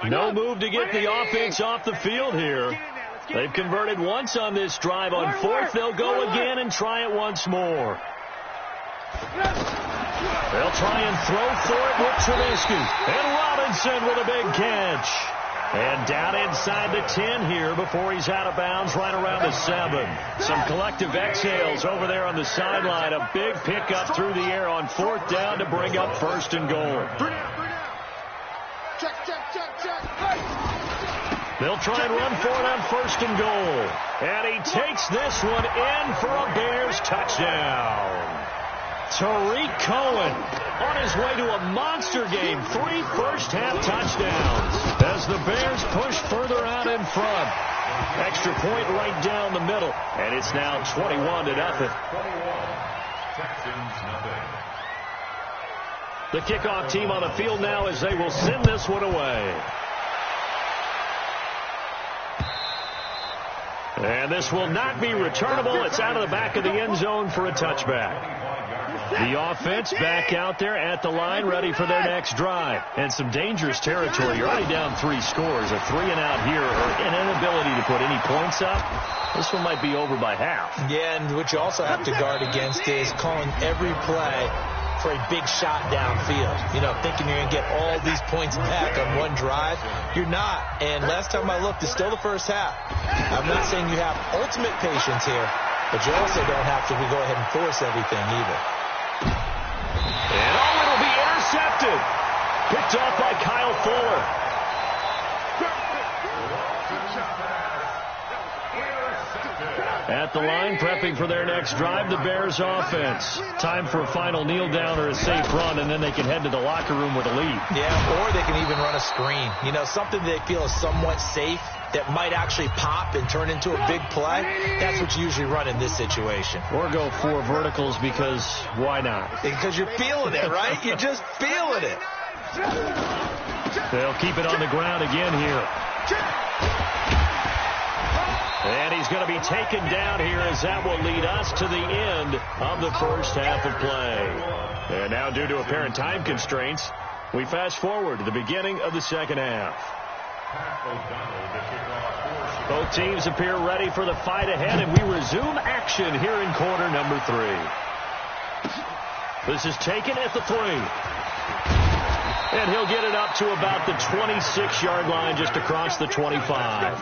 No move to get the offense off the field here. They've converted once on this drive. On fourth, they'll go again and try it once more. They'll try and throw for it with Trubisky. And Robinson with a big catch. And down inside the 10 here before he's out of bounds right around the 7. Some collective exhales over there on the sideline. A big pickup through the air on fourth down to bring up first and goal. They'll try and run for it on first and goal. And he takes this one in for a Bears touchdown. Tariq Cohen on his way to a monster game. 3 first-half touchdowns as the Bears push further out in front. Extra point right down the middle. And it's now 21-0. The kickoff team on the field now as they will send this one away. And this will not be returnable. It's out of the back of the end zone for a touchback. The offense back out there at the line, ready for their next drive. And some dangerous territory. You're already down 3 scores. A 3-and-out here, or an inability to put any points up. This one might be over by half. Yeah, and what you also have to guard against is calling every play for a big shot downfield. You know, thinking you're going to get all these points back on one drive. You're not. And last time I looked, it's still the first half. I'm not saying you have ultimate patience here, but you also don't have to go ahead and force everything either. And it'll be intercepted. Picked off by Kyle Fuller. At the line, prepping for their next drive, the Bears offense. Time for a final kneel down or a safe run, and then they can head to the locker room with a lead. Yeah, or they can even run a screen. You know, something they feel is somewhat safe that might actually pop and turn into a big play. That's what you usually run in this situation. Or go 4 verticals because why not? Because you're feeling it, right? You're just feeling it. They'll keep it on the ground again here. And he's going to be taken down here as that will lead us to the end of the first half of play. And now, due to apparent time constraints, we fast forward to the beginning of the second half. Both teams appear ready for the fight ahead, and we resume action here in quarter number 3. This is taken at the 3. And he'll get it up to about the 26-yard line just across the 25.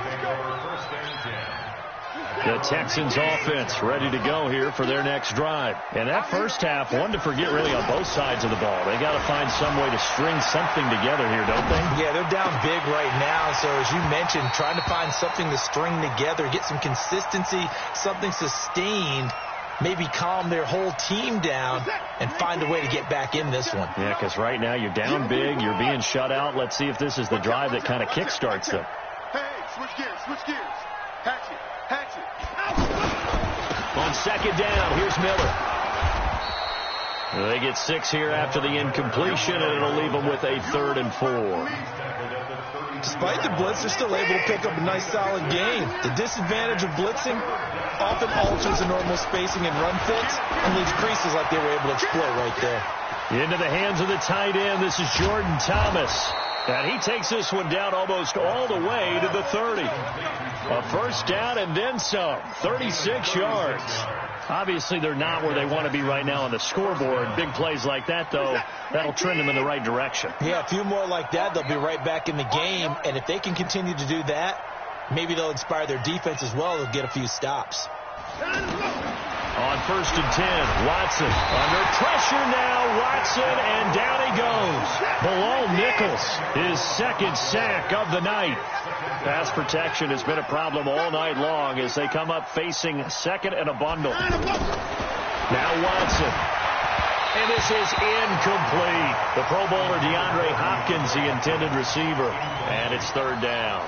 The Texans offense ready to go here for their next drive. And that first half, one to forget really on both sides of the ball. They got to find some way to string something together here, don't they? Yeah, they're down big right now. So as you mentioned, trying to find something to string together, get some consistency, something sustained, maybe calm their whole team down and find a way to get back in this one. Yeah, because right now you're down big, you're being shut out. Let's see if this is the drive that kind of kickstarts them. Hey, switch gears. Hatch it. On second down, here's Miller. They get 6 here after the incompletion, and it'll leave them with a 3rd and 4. Despite the blitz, they're still able to pick up a nice, solid gain. The disadvantage of blitzing often alters the normal spacing and run fits and leaves creases like they were able to exploit right there. Into the hands of the tight end, this is Jordan Thomas. And he takes this one down almost all the way to the 30. A first down and then some. 36 yards. Obviously, they're not where they want to be right now on the scoreboard. Big plays like that, though, that'll trend them in the right direction. Yeah, a few more like that, they'll be right back in the game. And if they can continue to do that, maybe they'll inspire their defense as well. They'll get a few stops. On 1st and 10, Watson under pressure now. Watson, and down he goes. Bilal Nichols, his 2nd sack of the night. Pass protection has been a problem all night long as they come up facing 2nd and a bundle. Now Watson. And this is incomplete. The Pro Bowler DeAndre Hopkins, the intended receiver. And it's 3rd down.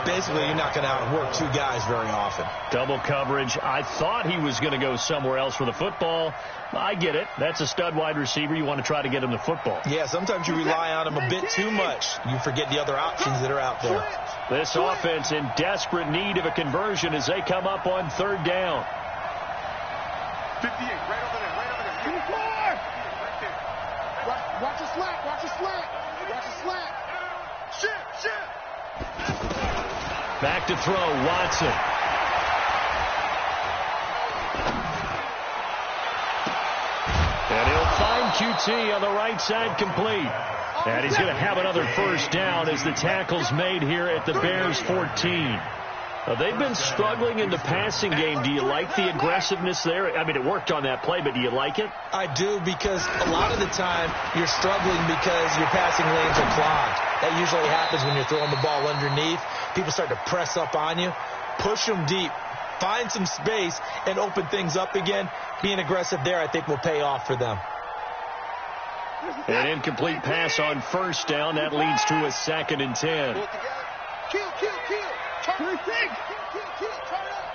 Basically, you're not going to outwork 2 guys very often. Double coverage. I thought he was going to go somewhere else with the football. I get it. That's a stud wide receiver. You want to try to get him the football. Yeah, sometimes you rely on him a bit too much. You forget the other options that are out there. This offense in desperate need of a conversion as they come up on 3rd down. 58, right over there. Right there. Watch the slant. Back to throw, Watson. And he'll find QT on the right side, complete. And he's going to have another first down as the tackle's made here at the Bears 14. They've been struggling in the passing game. Do you like the aggressiveness there? I mean, it worked on that play, but do you like it? I do, because a lot of the time you're struggling because your passing lanes are clogged. That usually happens when you're throwing the ball underneath. People start to press up on you. Push them deep. Find some space and open things up again. Being aggressive there, I think, will pay off for them. An incomplete pass on first down. That leads to a 2nd and 10. Kill. Turn. Kill. Turn up.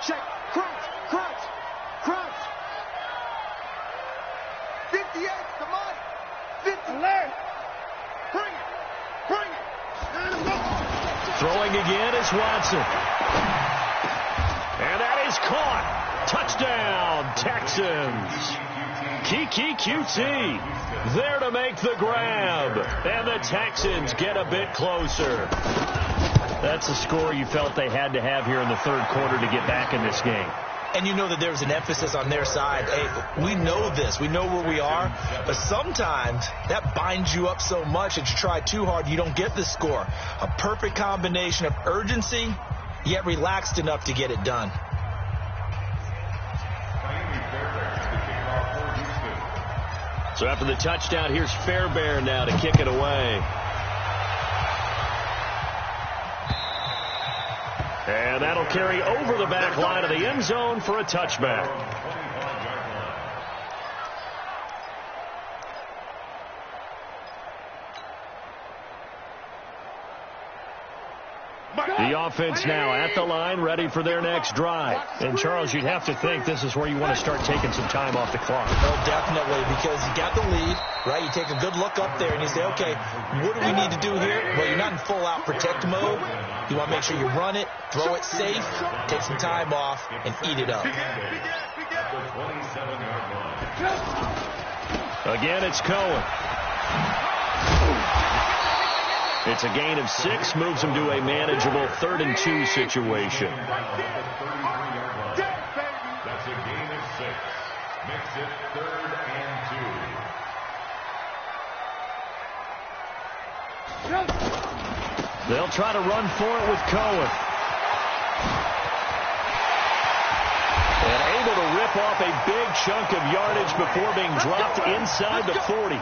Check. Crunch. 58, the money. 50. Alert. Bring it. Throwing again is Watson. And that is caught. Touchdown, Texans. Kiki QT there to make the grab. And the Texans get a bit closer. That's a score you felt they had to have here in the third quarter to get back in this game. And you know that there's an emphasis on their side. Hey, we know this. We know where we are. But sometimes that binds you up so much that you try too hard, you don't get the score. A perfect combination of urgency, yet relaxed enough to get it done. So after the touchdown, here's Fairbairn now to kick it away. And that'll carry over the back line of the end zone for a touchback. The offense now at the line, ready for their next drive. And, Charles, you'd have to think this is where you want to start taking some time off the clock. Oh, definitely, because you got the lead, right? You take a good look up there and you say, okay, what do we need to do here? Well, you're not in full-out protect mode. You want to make sure you run it, throw it safe, take some time off, and eat it up. Again, it's Cohen. It's a gain of 6, moves him to a manageable 3rd and 2 situation. That's a gain of 6. Makes it 3rd and 2. They'll try to run for it with Cohen. And able to rip off a big chunk of yardage before being dropped inside the 40.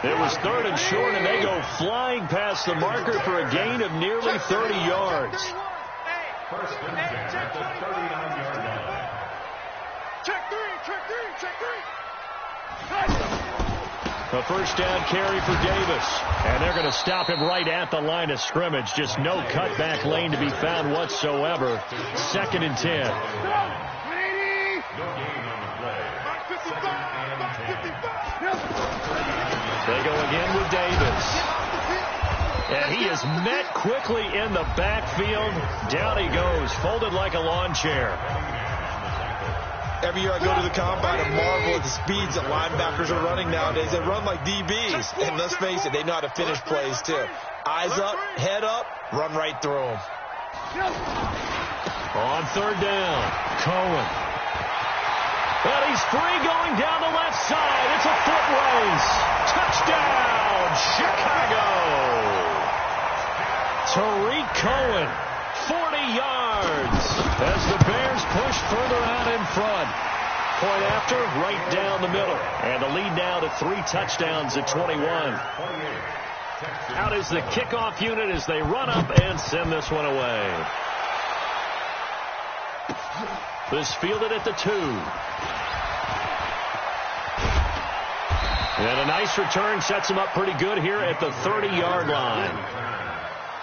It was 3rd and short, and they go flying past the marker for a gain of nearly 30 yards. First and 10 at the 39-yard line. Check three. A first down carry for Davis. And they're going to stop him right at the line of scrimmage. Just no cutback lane to be found whatsoever. 2nd and 10. No gain on the play. 2nd and 10. They go again with Davis. And he is met quickly in the backfield. Down he goes, folded like a lawn chair. Every year I go to the combine and marvel at the speeds that linebackers are running nowadays. They run like DBs. And let's face it, they know how to finish plays too. Eyes up, head up, run right through them. On 3rd down, Cohen. And he's free going down the left side. It's a foot race. Touchdown, Chicago. Tariq Cohen, 40 yards as the Bears push further out in front. Point after, right down the middle. And the lead now to 3 touchdowns at 21. Out is the kickoff unit as they run up and send this one away. This fielded at the 2. And a nice return sets him up pretty good here at the 30-yard line.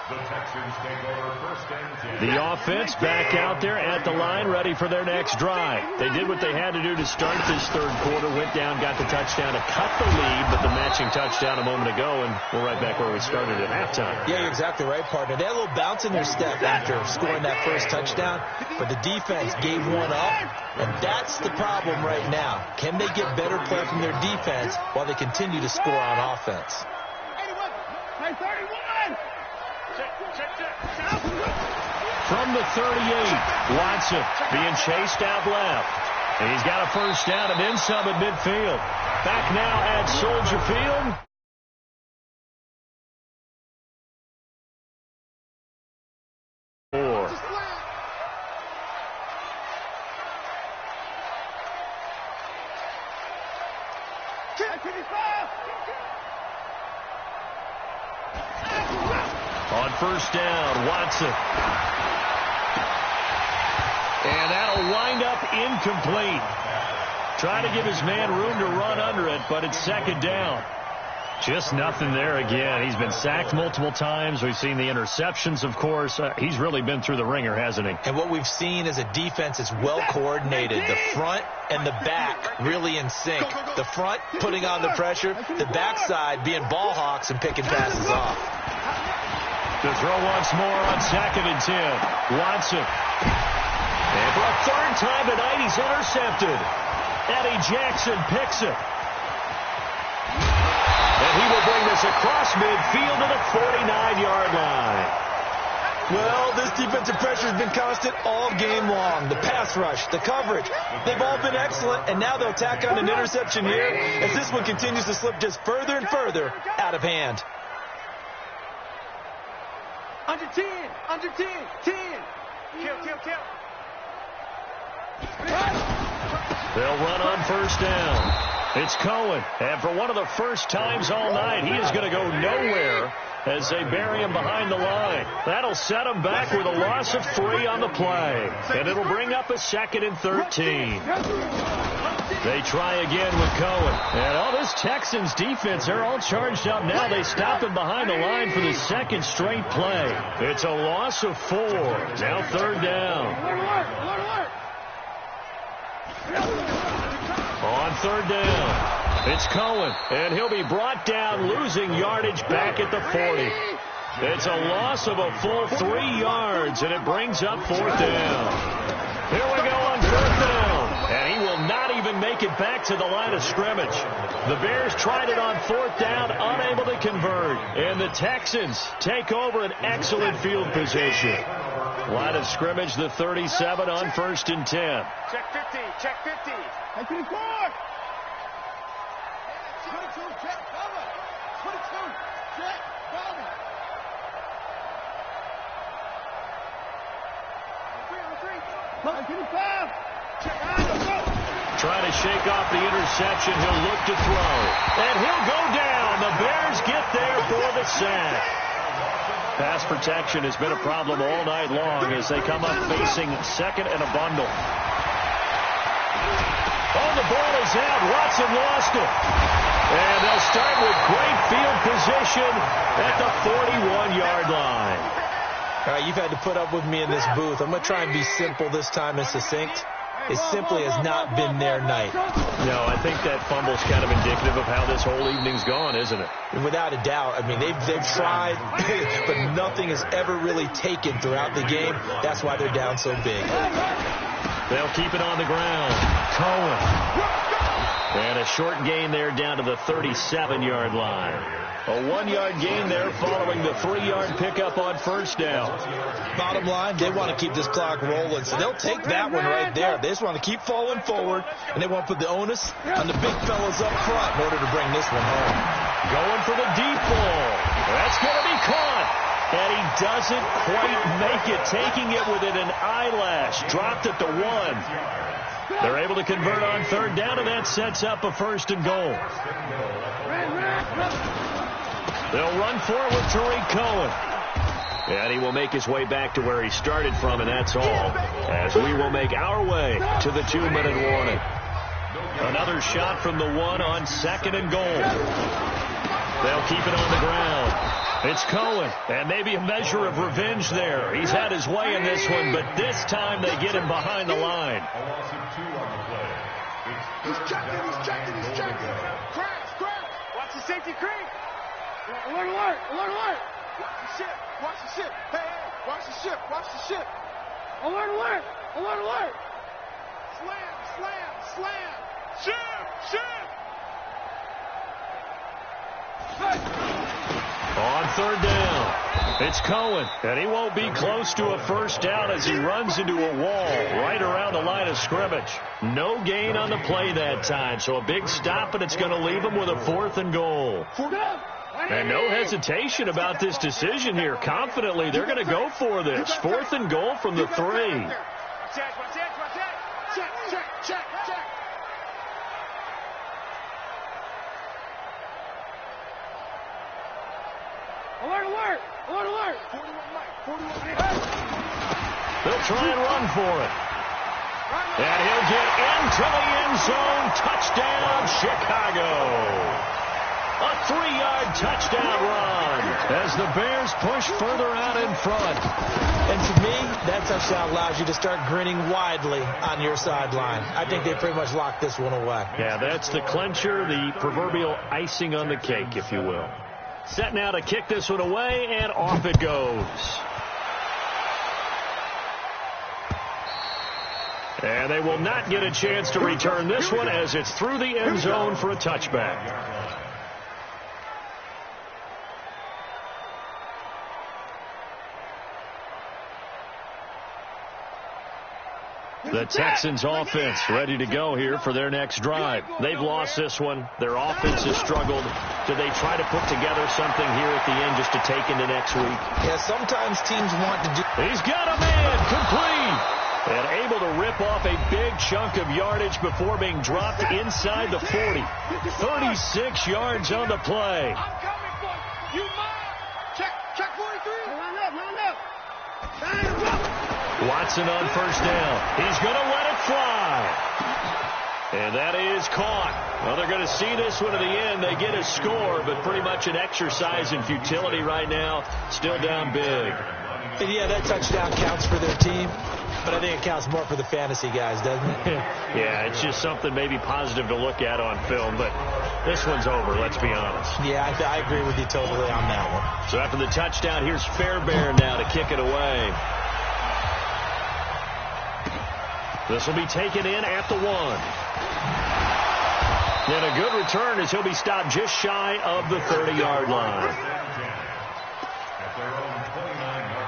The Texans take over 1st and 10. The offense back out there at the line, ready for their next drive. They did what they had to do to start this third quarter, went down, got the touchdown to cut the lead, but the matching touchdown a moment ago, and we're right back where we started at halftime. Yeah, you're exactly right, partner. They had a little bounce in their step after scoring that first touchdown, but the defense gave one up, and that's the problem right now. Can they get better play from their defense while they continue to score on offense? 81. 31. From the 38, Watson being chased out left. And he's got a first down and then some at midfield. Back now at Soldier Field. On first down, Watson. And that'll wind up incomplete. Trying to give his man room to run under it, but it's second down. Just nothing there again. He's been sacked multiple times. We've seen the interceptions, of course. He's really been through the ringer, hasn't he? And what we've seen is a defense that's well coordinated. The front and the back really in sync. The front putting on the pressure. The backside being ball hawks and picking passes off. The throw once more on 2nd and 10. Watson. And for a third time tonight, he's intercepted. Eddie Jackson picks it. And he will bring this across midfield to the 49-yard line. Well, this defensive pressure has been constant all game long. The pass rush, the coverage, they've all been excellent, and now they'll tack on an interception here as this one continues to slip just further and further out of hand. Under 10, 10. Kill. They'll run on first down. It's Cohen, and for one of the first times all night, he is going to go nowhere as they bury him behind the line. That'll set him back with a loss of 3 on the play, and it'll bring up a 2nd and 13. They try again with Cohen. And all this Texans defense, they're all charged up now. They stop him behind the line for the second straight play. It's a loss of 4. Now 3rd down. On 3rd down, it's Cohen, and he'll be brought down, losing yardage back at the 40. It's a loss of a full 3 yards, and it brings up 4th down. Here we go on 4th down, and he will not even make it back to the line of scrimmage. The Bears tried it on 4th down, unable to convert, and the Texans take over an excellent field position. Line of scrimmage, the 37 on 1st and 10. Check 50. Check 50. Hey, 24. 22. Check cover. 22. Check cover. 25. Check out. Trying to shake off the interception. He'll look to throw. And he'll go down. The Bears get there for the sack. Pass protection has been a problem all night long as they come up facing 2nd and a bundle. Oh, the ball is out. Watson lost it. And they'll start with great field position at the 41-yard line. All right, you've had to put up with me in this booth. I'm going to try and be simple this time and succinct. It simply has not been their night. No, I think that fumble's kind of indicative of how this whole evening's gone, isn't it? Without a doubt. I mean, they've tried, but nothing has ever really taken throughout the game. That's why they're down so big. They'll keep it on the ground. Cohen. And a short gain there down to the 37-yard line. A 1-yard gain there following the 3-yard pickup on 1st down. Bottom line, they want to keep this clock rolling, so they'll take that one right there. They just want to keep falling forward, and they want to put the onus on the big fellas up front in order to bring this one home. Going for the deep ball. That's going to be caught. And he doesn't quite make it, taking it within an eyelash. Dropped at the 1. They're able to convert on 3rd down, and that sets up a 1st and goal. They'll run forward with Tariq Cohen. And he will make his way back to where he started from, and that's all. As we will make our way to the 2-minute warning. Another shot from the 1 on 2nd and goal. They'll keep it on the ground. It's Cohen, and maybe a measure of revenge there. He's had his way in this one, but this time they get him behind the line. He's checking. Crash. Watch the safety creep. Alert. Watch the ship. Hey, watch the ship. Alert. Slam. Ship. On third down. It's Cohen, and he won't be close to a first down as he runs into a wall right around the line of scrimmage. No gain on the play that time, so a big stop, and it's going to leave him with a 4th and goal. And no hesitation about this decision here. Confidently, they're going to go for this. 4th and goal from the 3. Check. Alert. They'll try and run for it. And he'll get into the end zone. Touchdown, Chicago. A 3-yard touchdown run as the Bears push further out in front. And to me, that touchdown allows you to start grinning widely on your sideline. I think they pretty much locked this one away. Yeah, that's the clincher, the proverbial icing on the cake, if you will. Set now to kick this one away, and off it goes. And they will not get a chance to return this one as it's through the end zone for a touchback. The Texans offense ready to go here for their next drive. They've lost this one. Their offense has struggled. Do they try to put together something here at the end just to take into next week? Yeah, sometimes teams want to do... He's got a man complete. And able to rip off a big chunk of yardage before being dropped inside the 40. 36 yards on the play. I'm coming for you. You mine. Check 43. Line up. Watson on first down. He's going to let it fly. And that is caught. Well, they're going to see this one to the end. They get a score, but pretty much an exercise in futility right now. Still down big. And yeah, that touchdown counts for their team, but I think it counts more for the fantasy guys, doesn't it? Yeah, it's just something maybe positive to look at on film, but this one's over, let's be honest. Yeah, I agree with you totally on that one. So after the touchdown, here's Fairbairn now to kick it away. This will be taken in at the 1. And a good return as he'll be stopped just shy of the 30-yard line. At their own 29-yard line.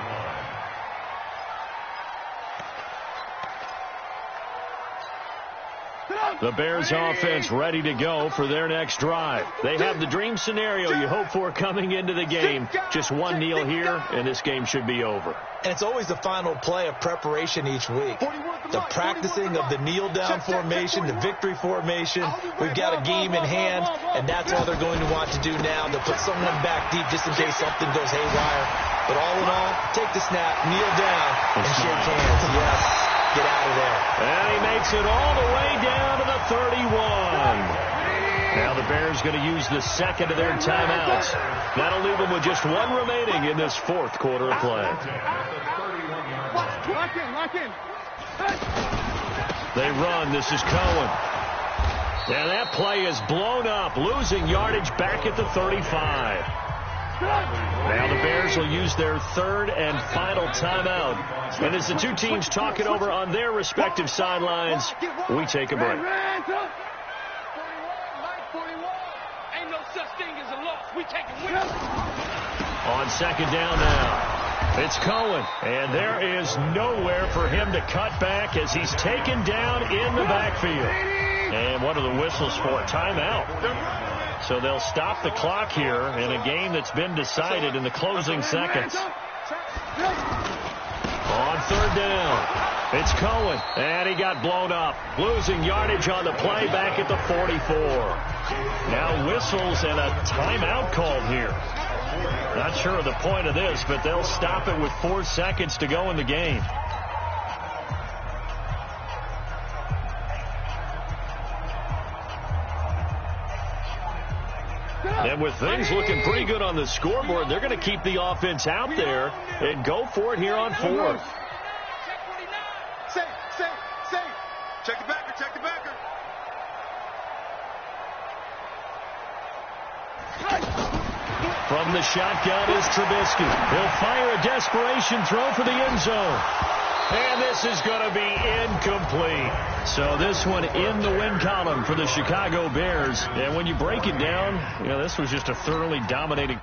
The Bears offense ready to go for their next drive. They have the dream scenario you hope for coming into the game. Just one kneel here, and this game should be over. And it's always the final play of preparation each week. The practicing of the kneel-down formation, the victory formation. We've got a game in hand, and that's all they're going to want to do now. They'll put someone back deep just in case something goes haywire. But all in all, take the snap, kneel down, and shake hands. Yes. Get out of there. And he makes it all the way down to the 31. Now the Bears going to use the second of their timeouts. That'll leave them with just one remaining in this 4th quarter of play. Lock in. They run. This is Cohen. And that play is blown up, losing yardage back at the 35. Now the Bears will use their 3rd and final timeout. And as the two teams talk it over on their respective sidelines, we take a break. Ain't no such thing as a loss. We take it with us. On second down now, it's Cohen. And there is nowhere for him to cut back as he's taken down in the backfield. And what are the whistles for? Timeout. So they'll stop the clock here in a game that's been decided in the closing seconds. On third down, it's Cohen, and he got blown up, losing yardage on the play back at the 44. Now whistles and a timeout called here. Not sure of the point of this, but they'll stop it with 4 seconds to go in the game. And with things looking pretty good on the scoreboard, they're going to keep the offense out there and go for it here on 4th. Safe. Check the backer. From the shotgun is Trubisky. He'll fire a desperation throw for the end zone. And this is going to be incomplete. So this one in the win column for the Chicago Bears. And when you break it down, this was just a thoroughly dominating